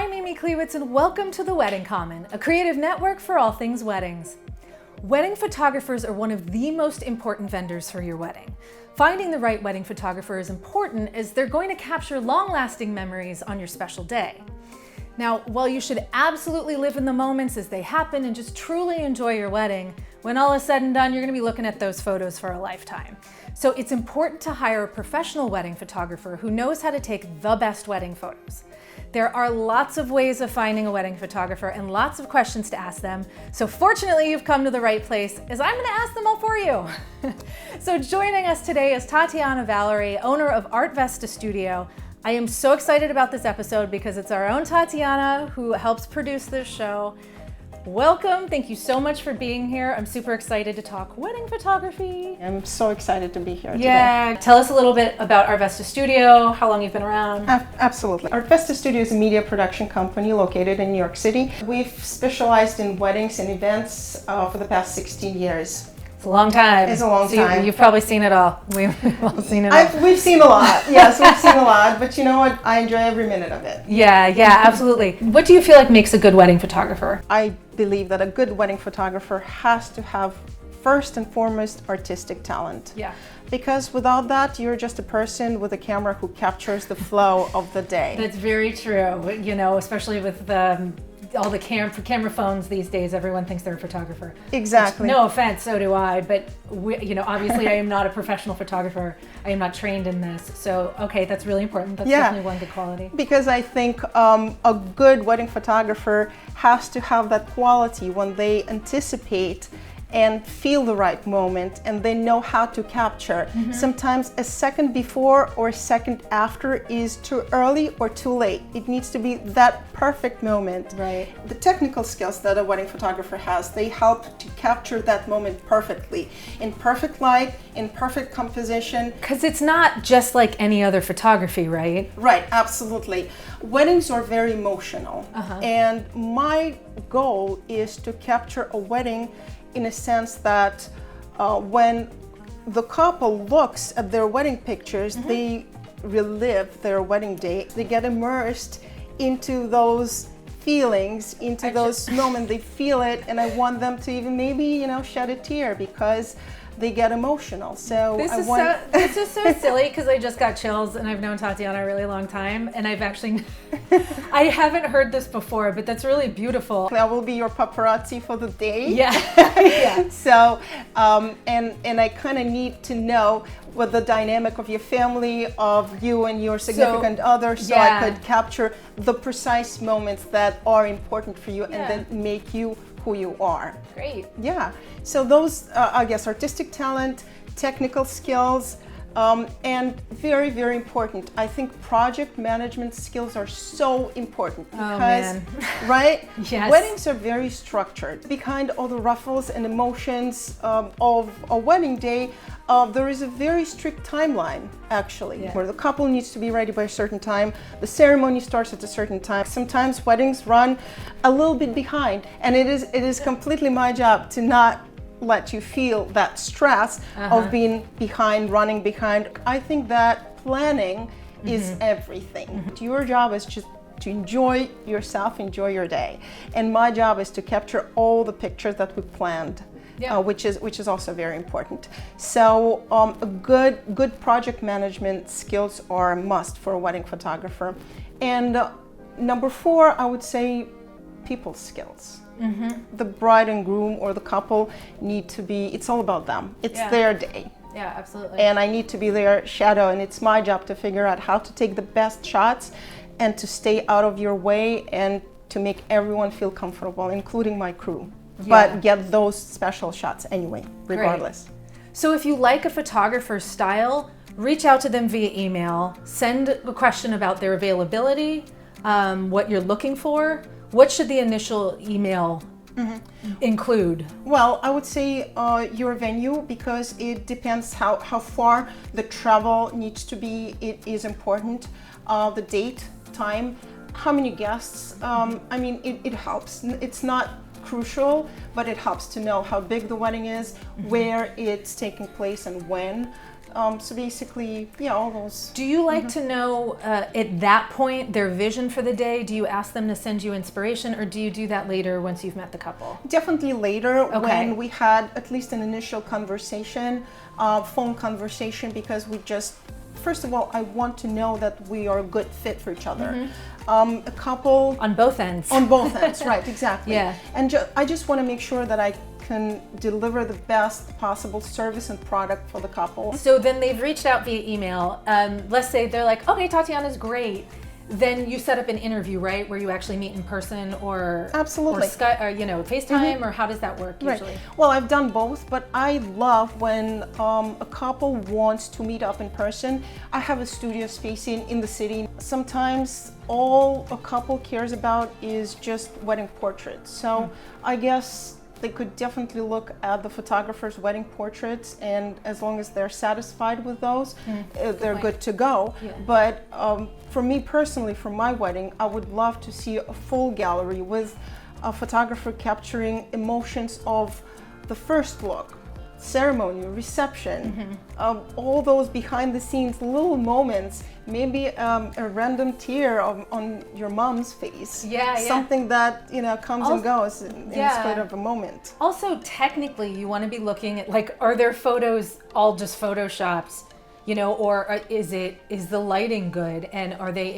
I'm Amy Klewitz and welcome to The Wedding Common, a creative network for all things weddings. Wedding photographers are one of the most important vendors for your wedding. Finding the right wedding photographer is important as they're going to capture long-lasting memories on your special day. Now, while you should absolutely live in the moments as they happen and just truly enjoy your wedding, when all is said and done, you're going to be looking at those photos for a lifetime. So it's important to hire a professional wedding photographer who knows how to take the best wedding photos. There are lots of ways of finding a wedding photographer and lots of questions to ask them. So fortunately, you've come to the right place, as I'm going to ask them all for you. So joining us today is Tatiana Valerie, owner of Art Vesta Studio. I am so excited about this episode because it's our own Tatiana who helps produce this show. Welcome. Thank you so much for being here. I'm super excited to talk wedding photography. I'm so excited to be here today. Yeah. Tell us a little bit about Art Vesta Studio, how long you've been around. Absolutely. Art Vesta Studio is a media production company located in New York City. We've specialized in weddings and events for the past 16 years. It's a long time. It's a long time. You've probably seen it all. We've all seen it all. We've seen a lot. Yes, we've seen a lot. But you know what? I enjoy every minute of it. Yeah, absolutely. What do you feel like makes a good wedding photographer? I believe that a good wedding photographer has to have, first and foremost, artistic talent. Yeah. Because without that, you're just a person with a camera who captures the flow of the day. That's very true. You know, especially with all the camera phones these days, everyone thinks they're a photographer. Exactly. Which, no offense, so do I, but obviously I am not a professional photographer. I am not trained in this. So, okay, that's really important. That's definitely one good quality. Because I think a good wedding photographer has to have that quality when they anticipate and feel the right moment, and they know how to capture. Mm-hmm. Sometimes a second before or a second after is too early or too late. It needs to be that perfect moment. Right. The technical skills that a wedding photographer has, they help to capture that moment perfectly, in perfect light, in perfect composition. Because it's not just like any other photography, right? Right, absolutely. Weddings are very emotional. And my goal is to capture a wedding in a sense that when the couple looks at their wedding pictures, they relive their wedding day. They get immersed into those feelings, into those moments. They feel it, and I want them to even maybe, shed a tear because they get emotional. So this is so silly because I just got chills, and I've known Tatiana a really long time, and I've actually I haven't heard this before, but that's really beautiful. I will be your paparazzi for the day. Yeah. Yeah. So and I kind of need to know what the dynamic of your family, of you and your significant other, so I could capture the precise moments that are important for you and then make you who you are. Great. Yeah. So those, I guess, artistic talent, technical skills, and very, very important. I think project management skills are so important because, right? Yes. Weddings are very structured. Behind all the ruffles and emotions of a wedding day, there is a very strict timeline, actually, where the couple needs to be ready by a certain time. The ceremony starts at a certain time. Sometimes weddings run a little bit behind, and it is completely my job to not let you feel that stress of being behind, running behind. I think that planning is everything. Your job is just to enjoy yourself, enjoy your day. And my job is to capture all the pictures that we planned. Which is also very important. So a good project management skills are a must for a wedding photographer. And number 4, I would say people skills. The bride and groom or the couple need to be, it's all about them. It's their day. Yeah, absolutely. And I need to be their shadow, and it's my job to figure out how to take the best shots and to stay out of your way and to make everyone feel comfortable, including my crew. But get those special shots anyway, regardless. Great. So if you like a photographer's style, reach out to them via email, send a question about their availability, what you're looking for. What should the initial email include? Well, I would say your venue, because it depends how far the travel needs to be. It is important. The date, time, how many guests. It helps. It's not crucial, but it helps to know how big the wedding is, where it's taking place and when. So basically, yeah, all those. Do you like to know at that point their vision for the day? Do you ask them to send you inspiration, or do you do that later once you've met the couple? Definitely later, Okay. when we had at least an initial conversation, phone conversation, because we just, first of all, I want to know that we are a good fit for each other. A couple On both ends. on both ends, right? Exactly. Yeah. And I just want to make sure that I can deliver the best possible service and product for the couple. So then they've reached out via email. Let's say they're like, okay, Tatiana's great. Then you set up an interview, right, where you actually meet in person, or Absolutely. or Skype, or FaceTime, or how does that work usually? Right. Well, I've done both, but I love when a couple wants to meet up in person. I have a studio space in the city. Sometimes all a couple cares about is just wedding portraits. So I guess they could definitely look at the photographer's wedding portraits, and as long as they're satisfied with those, they're good to go. Yeah. But for me personally, for my wedding, I would love to see a full gallery with a photographer capturing emotions of the first look, ceremony, reception, all those behind the scenes little moments, maybe a random tear on your mom's face. Yeah, yeah. Something that, comes and goes in Yeah. spite of a moment. Also, technically, you want to be looking at, like, are their photos all just photoshopped? Or is the lighting good, and are they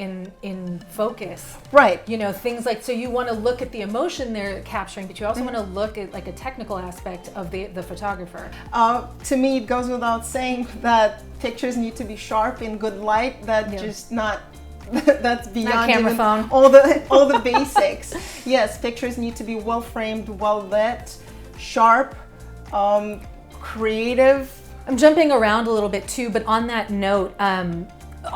in focus? Right. Things like, so you want to look at the emotion they're capturing, but you also want to look at like a technical aspect of the photographer. To me, it goes without saying that pictures need to be sharp in good light. That's beyond camera even phone. all the basics. Yes, pictures need to be well framed, well lit, sharp, creative. I'm jumping around a little bit too, but on that note,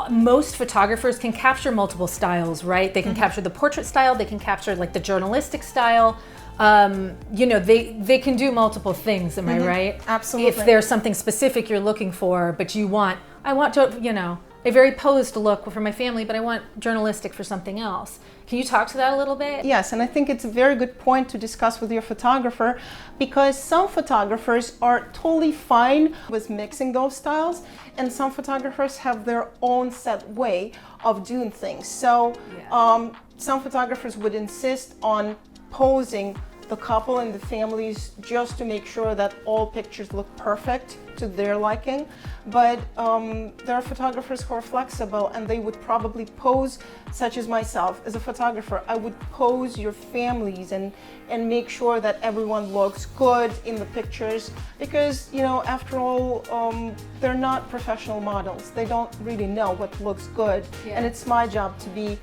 most photographers can capture multiple styles, right? They can capture the portrait style, they can capture like the journalistic style. They can do multiple things, am I right? Absolutely. If there's something specific you're looking for, but I want to, a very posed look for my family, but I want journalistic for something else. Can you talk to that a little bit? Yes, and I think it's a very good point to discuss with your photographer, because some photographers are totally fine with mixing those styles, and some photographers have their own set way of doing things. So some photographers would insist on posing the couple and the families just to make sure that all pictures look perfect to their liking. But there are photographers who are flexible, and they would probably pose, such as myself as a photographer, I would pose your families and make sure that everyone looks good in the pictures, because after all, they're not professional models. They don't really know what looks good, and it's my job to be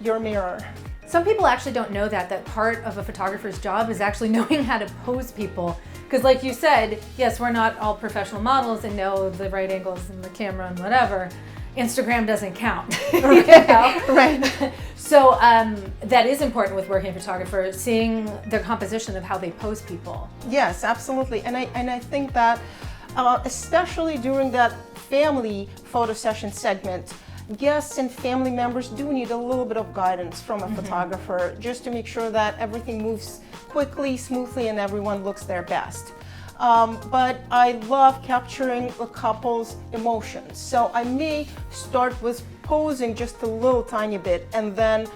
your mirror. Some people actually don't know that part of a photographer's job is actually knowing how to pose people. Because like you said, yes, we're not all professional models and know the right angles and the camera and whatever. Instagram doesn't count. Right. So that is important with working photographers, seeing their composition of how they pose people. Yes, absolutely. And I think that especially during that family photo session segment, guests and family members do need a little bit of guidance from a photographer, just to make sure that everything moves quickly, smoothly, and everyone looks their best. But I love capturing a couple's emotions. So I may start with posing just a little tiny bit, and then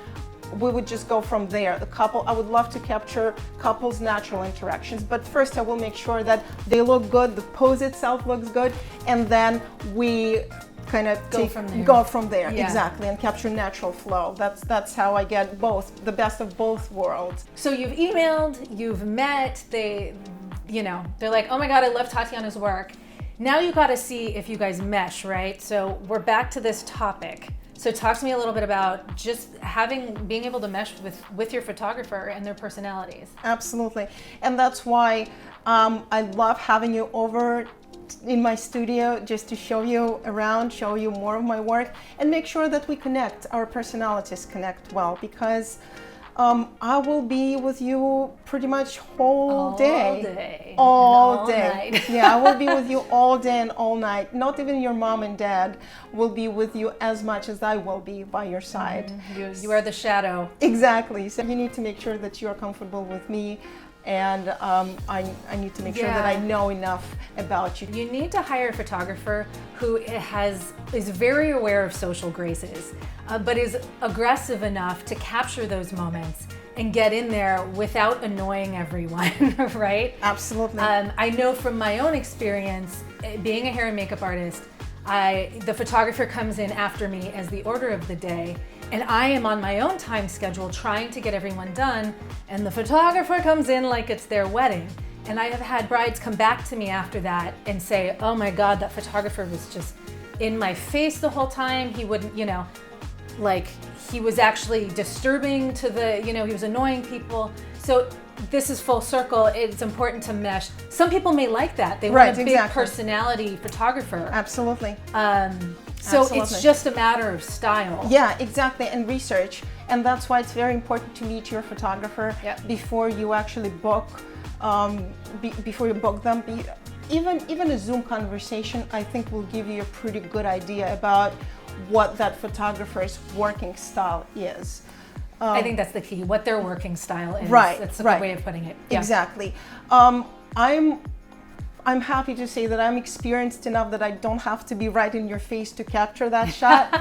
we would just go from there. I would love to capture couples' natural interactions, but first I will make sure that they look good, the pose itself looks good, and then we kind of go from there. Yeah. Exactly, and capture natural flow. That's how I get the best of both worlds. So you've emailed, you've met, they're like, oh my God, I love Tatiana's work. Now you got to see if you guys mesh, right? So we're back to this topic. So talk to me a little bit about just being able to mesh with your photographer and their personalities. Absolutely, and that's why I love having you over in my studio, just to show you around, show you more of my work, and make sure that we connect, our personalities connect well, because I will be with you pretty much all day. Night. Yeah, I will be with you all day and all night. Not even your mom and dad will be with you as much as I will be by your side. You are the shadow. Exactly. So you need to make sure that you are comfortable with me and I need to make sure that I know enough about you. You need to hire a photographer who is very aware of social graces, but is aggressive enough to capture those moments and get in there without annoying everyone, right? Absolutely. I know from my own experience, being a hair and makeup artist, the photographer comes in after me as the order of the day, and I am on my own time schedule trying to get everyone done, and the photographer comes in like it's their wedding. And I have had brides come back to me after that and say, oh my God, that photographer was just in my face the whole time. He wouldn't, like he was actually disturbing to he was annoying people. So this is full circle. It's important to mesh. Some people may like that. They want a big personality photographer. Absolutely. So it's just a matter of style. Yeah, exactly, and research. And that's why it's very important to meet your photographer before you actually book. Before you book them. Even a Zoom conversation, I think, will give you a pretty good idea about what that photographer's working style is. I think that's the key, what their working style is. Right, that's a good way of putting it. Yeah. Exactly. I'm happy to say that I'm experienced enough that I don't have to be right in your face to capture that shot.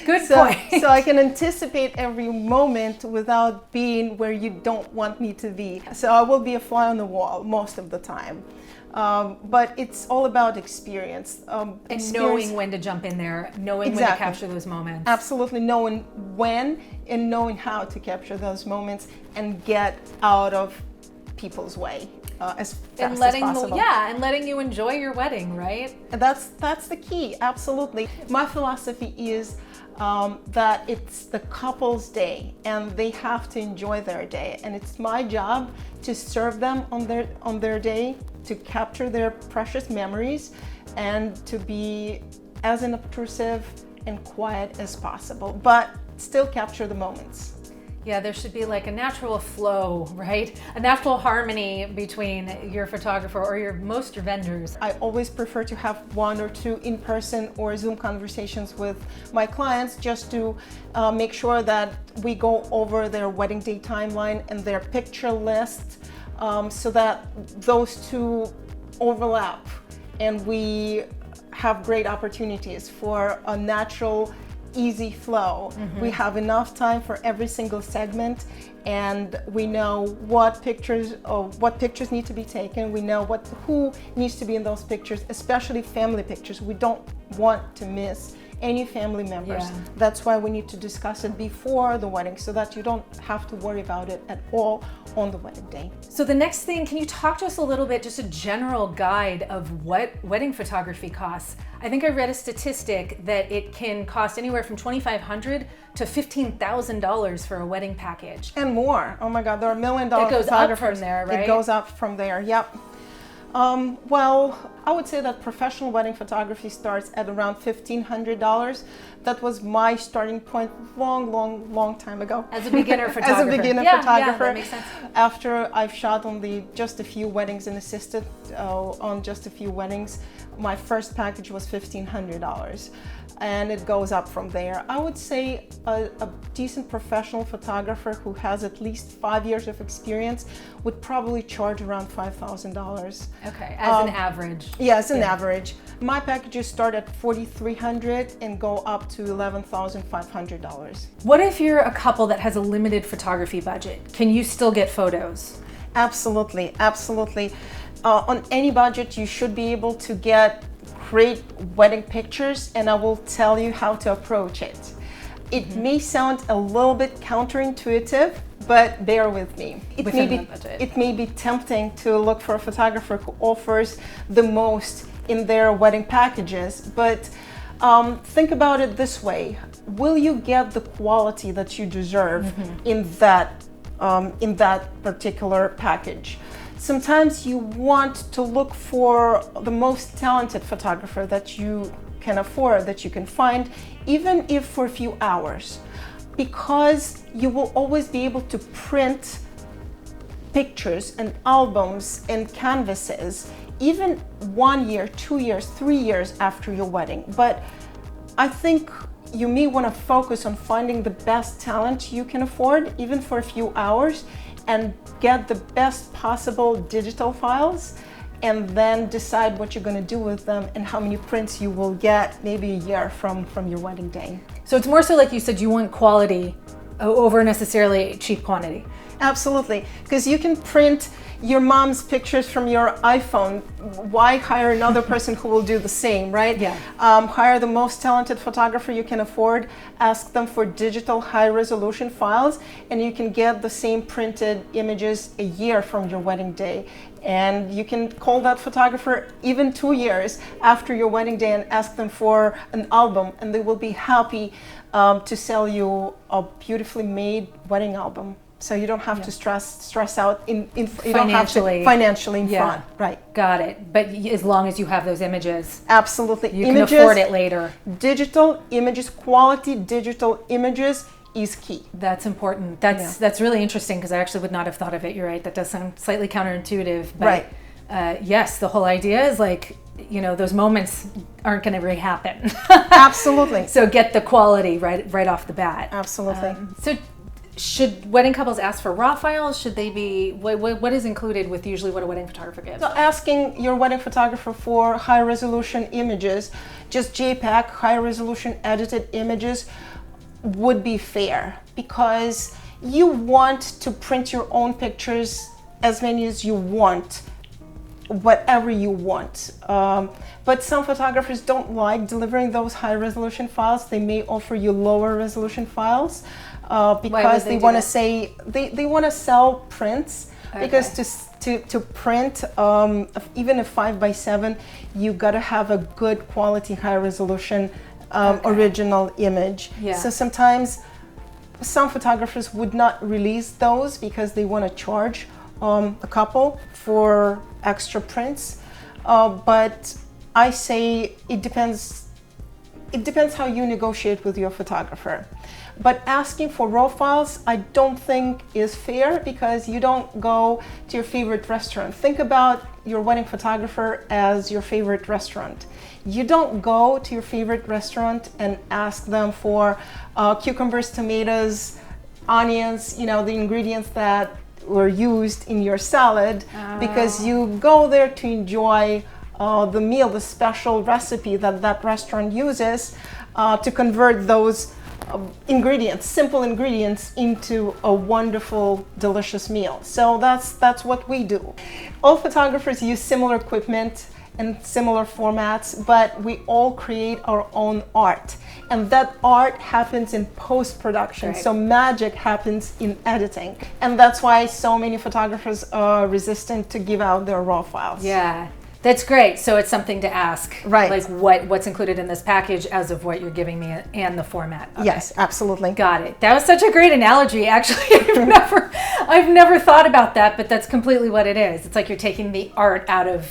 Good point. So I can anticipate every moment without being where you don't want me to be. So I will be a fly on the wall most of the time. But it's all about experience. And knowing when to jump in there, knowing when to capture those moments. Absolutely, knowing when and knowing how to capture those moments and get out of people's way as fast as possible. And letting you enjoy your wedding, right? That's the key, absolutely. My philosophy is that it's the couple's day and they have to enjoy their day, and it's my job to serve them on their day, to capture their precious memories and to be as unobtrusive and quiet as possible, but still capture the moments. Yeah, there should be like a natural flow, right? A natural harmony between your photographer or your vendors. I always prefer to have one or two in-person or Zoom conversations with my clients just to make sure that we go over their wedding day timeline and their picture list so that those two overlap and we have great opportunities for a natural, easy flow. We have enough time for every single segment, and we know what pictures need to be taken. We know who needs to be in those pictures, especially family pictures. We don't want to miss any family members. That's why we need to discuss it before the wedding so that you don't have to worry about it at all on the wedding day. So the next thing, can you talk to us a little bit, just a general guide of what wedding photography costs? I think I read a statistic that it can cost anywhere from $2,500 to $15,000 for a wedding package. And more. Oh my God, there are $1 million photographers. It goes up from there, right? It goes up from there, yep. Well, I would say that professional wedding photography starts at around $1,500. That was my starting point long time ago. As a beginner photographer. As a beginner photographer. Yeah, that makes sense. After I've shot on just a few weddings and assisted on just a few weddings, my first package was $1,500. And it goes up from there. I would say a decent professional photographer who has at least 5 years of experience would probably charge around $5,000. Okay, as an average. Yeah, as an average. My packages start at $4,300 and go up to $11,500. What if you're a couple that has a limited photography budget? Can you still get photos? Absolutely, absolutely. On any budget, you should be able to get great wedding pictures, and I will tell you how to approach it. It may sound a little bit counterintuitive, but bear with me. It may be tempting to look for a photographer who offers the most in their wedding packages, but think about it this way. Will you get the quality that you deserve in that particular package? Sometimes you want to look for the most talented photographer that you can afford, that you can find, even if for a few hours, because you will always be able to print pictures and albums and canvases, even 1 year, 2 years, 3 years after your wedding. But I think you may want to focus on finding the best talent you can afford, even for a few hours, and get the best possible digital files, and then decide what you're going to do with them and how many prints you will get maybe a year from your wedding day. So it's more so, like you said, you want quality over necessarily cheap quantity. Absolutely, because you can print your mom's pictures from your iPhone. Why hire another person who will do the same, right? Yeah. Hire the most talented photographer you can afford, ask them for digital high resolution files, and you can get the same printed images a year from your wedding day. And you can call that photographer even 2 years after your wedding day and ask them for an album, and they will be happy to sell you a beautifully made wedding album. So you don't have to stress out you financially. don't have to financially in front, right? Got it. But as long as you have those images, absolutely, you can afford it later. Digital images, quality digital images is key. That's important. That's really interesting, because I actually would not have thought of it. You're right. That does sound slightly counterintuitive, but right. Yes, the whole idea is like, you know, those moments aren't going to really happen. Absolutely. So get the quality right off the bat. Absolutely. So should wedding couples ask for raw files? Should they be, what is included with usually what a wedding photographer gives? So asking your wedding photographer for high resolution images, just JPEG, high resolution edited images, would be fair, because you want to print your own pictures as many as you want, whatever you want. But some photographers don't like delivering those high resolution files. They may offer you lower resolution files because they want to say they want to sell prints. Okay. Because to print even a 5x7, you got to have a good quality high resolution original image. Yeah. So sometimes some photographers would not release those because they want to charge a couple for extra prints, but I say it depends how you negotiate with your photographer. But asking for raw files, I don't think is fair, because you don't go to your favorite restaurant. Think about your wedding photographer as your favorite restaurant. You don't go to your favorite restaurant and ask them for cucumbers, tomatoes, onions, you know, the ingredients that were used in your salad, because you go there to enjoy the meal, the special recipe that restaurant uses to convert those ingredients, simple ingredients, into a wonderful, delicious meal. So that's what we do. All photographers use similar equipment and similar formats, but we all create our own art. And that art happens in post-production. Right. So magic happens in editing. And that's why so many photographers are resistant to give out their raw files. Yeah, that's great. So it's something to ask. Right. Like what's included in this package as of what you're giving me and the format. Okay. Yes, absolutely. Got it. That was such a great analogy, actually. I've never thought about that, but that's completely what it is. It's like you're taking the art out of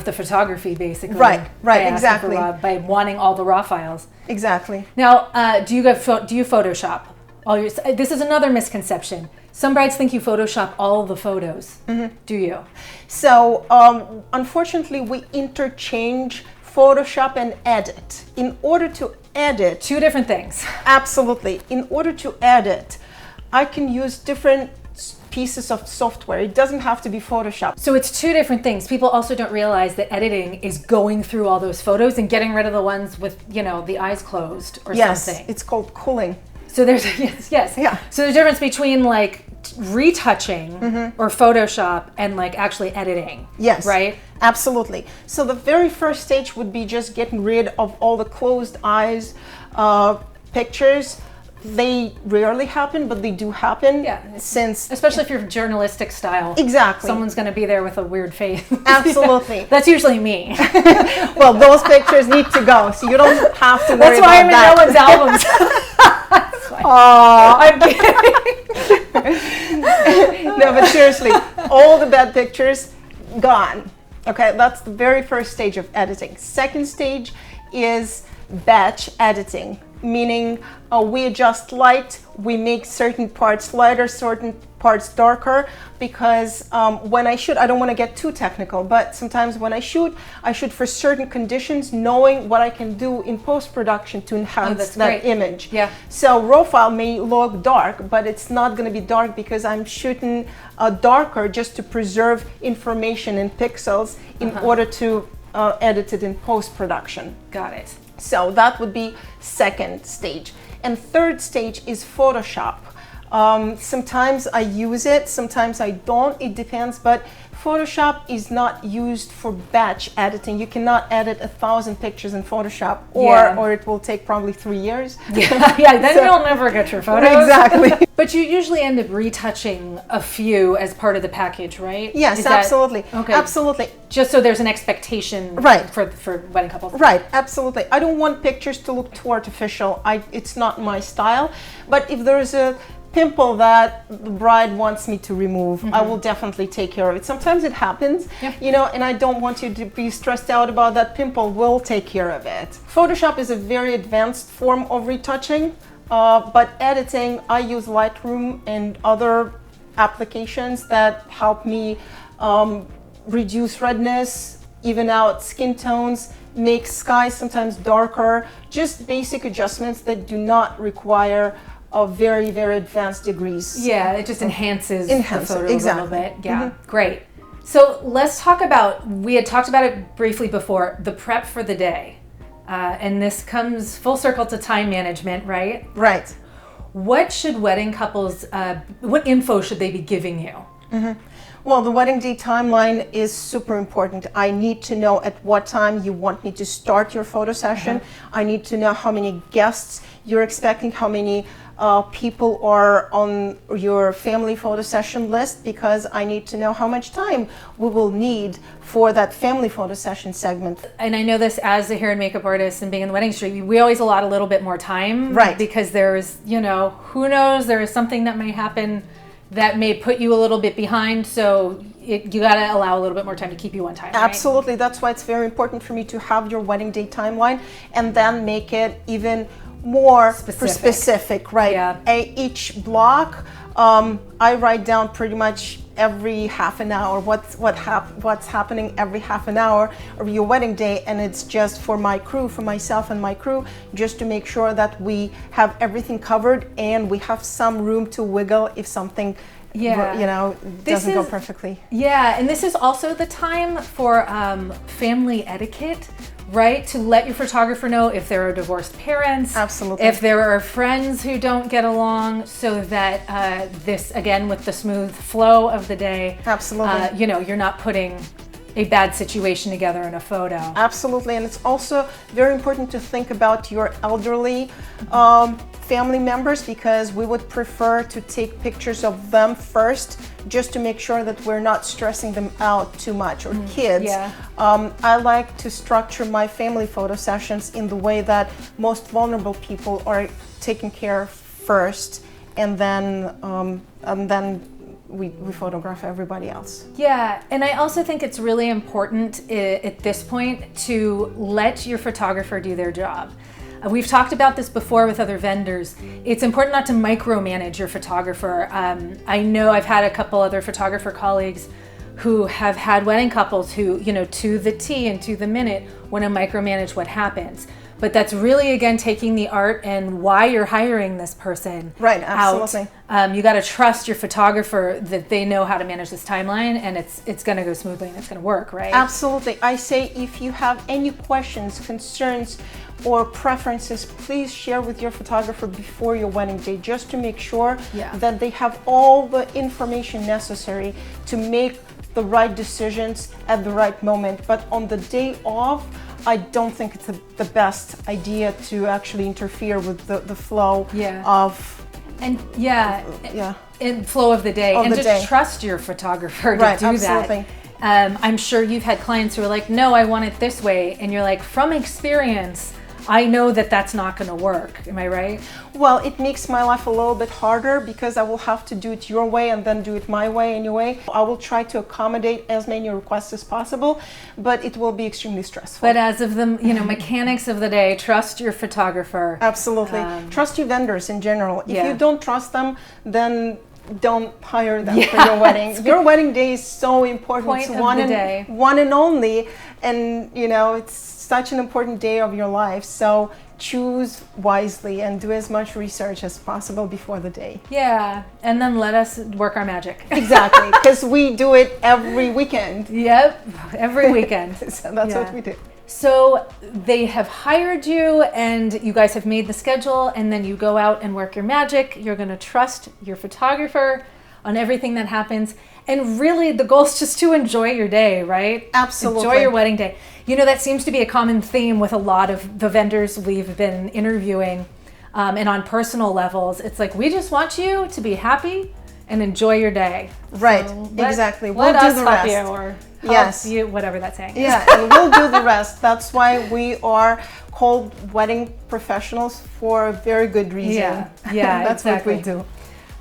the photography, basically. Right, exactly. By wanting all the raw files. Exactly. Now, do you Photoshop all your? This is another misconception. Some brides think you Photoshop all the photos. Mm-hmm. Do you? So, unfortunately, we interchange Photoshop and edit. In order to edit, two different things. Absolutely. In order to edit, I can use different pieces of software. It doesn't have to be Photoshop. So it's two different things. People also don't realize that editing is going through all those photos and getting rid of the ones with, the eyes closed or something. Yes, it's called culling. So there's yes. Yeah. So there's a difference between like retouching or Photoshop and like actually editing. Yes. Right? Absolutely. So the very first stage would be just getting rid of all the closed eyes pictures. They rarely happen, but they do happen. Yeah. Since especially if you're journalistic style. Exactly. Someone's going to be there with a weird face. Absolutely. That's usually me. Well, those pictures need to go, so you don't have to worry about that. That's why I'm in no one's albums. Oh, I'm kidding. No, but seriously, all the bad pictures gone. Okay, that's the very first stage of editing. Second stage is batch editing, meaning we adjust light, we make certain parts lighter, certain parts darker because when I shoot, I don't want to get too technical, but sometimes when I shoot for certain conditions, knowing what I can do in post-production to enhance that image. Yeah. So raw file may look dark, but it's not going to be dark because I'm shooting darker just to preserve information in pixels in order to edit it in post-production. Got it. So that would be second stage. And third stage is Photoshop. Sometimes I use it, sometimes I don't, it depends, but Photoshop is not used for batch editing. You cannot edit 1,000 pictures in Photoshop, or it will take probably 3 years. Then you'll never get your photos. Exactly. But you usually end up retouching a few as part of the package, right? Yes, absolutely. Okay. Absolutely. Just so there's an expectation for wedding couples. Right, absolutely. I don't want pictures to look too artificial. It's not my style. But if there's a pimple that the bride wants me to remove, I will definitely take care of it. Sometimes it happens, and I don't want you to be stressed out about that pimple. We'll take care of it. Photoshop is a very advanced form of retouching, but editing, I use Lightroom and other applications that help me reduce redness, even out skin tones, make skies sometimes darker, just basic adjustments that do not require of very, very advanced degrees. Yeah, it just enhances the photo a little bit. Yeah, great. So let's talk about, we had talked about it briefly before, the prep for the day. And this comes full circle to time management, right? Right. What should wedding couples, what info should they be giving you? Well, the wedding day timeline is super important. I need to know at what time you want me to start your photo session. I need to know how many guests you're expecting, how many people are on your family photo session list, because I need to know how much time we will need for that family photo session segment. And I know this as a hair and makeup artist and being in the wedding industry, we always allot a little bit more time. Right. Because there's, who knows, there is something that may happen that may put you a little bit behind, so you got to allow a little bit more time to keep you on time. Absolutely. That's why it's very important for me to have your wedding day timeline and then make it even more specific, right? Yeah. Each block, I write down pretty much every half an hour what's happening every half an hour of your wedding day, and it's just for my crew, for myself and my crew, just to make sure that we have everything covered and we have some room to wiggle if something doesn't go perfectly. Yeah, and this is also the time for family etiquette, right? To let your photographer know if there are divorced parents. Absolutely. If there are friends who don't get along, so that this, again, with the smooth flow of the day. Absolutely. You're not putting a bad situation together in a photo. Absolutely, and it's also very important to think about your elderly family members, because we would prefer to take pictures of them first, just to make sure that we're not stressing them out too much, or kids. Yeah. I like to structure my family photo sessions in the way that most vulnerable people are taken care of first, and then we photograph everybody else. Yeah, and I also think it's really important at this point to let your photographer do their job. We've talked about this before with other vendors. It's important not to micromanage your photographer. I know I've had a couple other photographer colleagues who have had wedding couples who, to the T and to the minute, want to micromanage what happens. But that's really, again, taking the art and why you're hiring this person. Right, absolutely. You got to trust your photographer that they know how to manage this timeline, and it's going to go smoothly and it's going to work, right? Absolutely. I say if you have any questions, concerns, or preferences, please share with your photographer before your wedding day, just to make sure that they have all the information necessary to make the right decisions at the right moment. But on the day of, I don't think it's the best idea to actually interfere with the flow of and flow of the day, and just trust your photographer to do absolutely. that. I'm sure you've had clients who are like, no, I want it this way, and you're like, from experience, I know that that's not going to work. Am I right? Well, it makes my life a little bit harder, because I will have to do it your way and then do it my way anyway. I will try to accommodate as many requests as possible, but it will be extremely stressful. But as of the mechanics of the day, trust your photographer. Absolutely. Trust your vendors in general. If you don't trust them, then don't hire them for your wedding. Your wedding day is so important. It's one and only, and you know, it's such an important day of your life. So choose wisely and do as much research as possible before the day. Yeah, and then let us work our magic. Exactly, because we do it every weekend. Yep, every weekend. So that's what we do. So they have hired you and you guys have made the schedule, and then you go out and work your magic. You're going to trust your photographer on everything that happens. And really the goal is just to enjoy your day, right? Absolutely. Enjoy your wedding day. You know, that seems to be a common theme with a lot of the vendors we've been interviewing, and on personal levels. It's like, we just want you to be happy and enjoy your day. Right, so exactly. We'll do the rest. You or help you, whatever that's saying. Yeah, and we'll do the rest. That's why we are called wedding professionals for a very good reason. Yeah, That's exactly. what we do.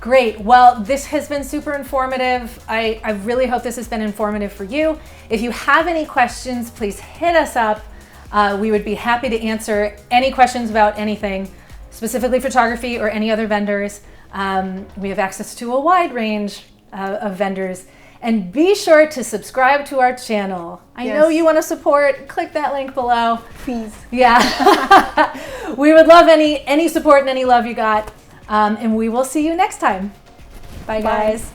Great. Well, this has been super informative. I really hope this has been informative for you. If you have any questions, please hit us up. We would be happy to answer any questions about anything, specifically photography or any other vendors. We have access to a wide range of vendors. And be sure to subscribe to our channel. I know you want to support. Click that link below. Please. Yeah. We would love any support and any love you got. And we will see you next time. Bye, guys.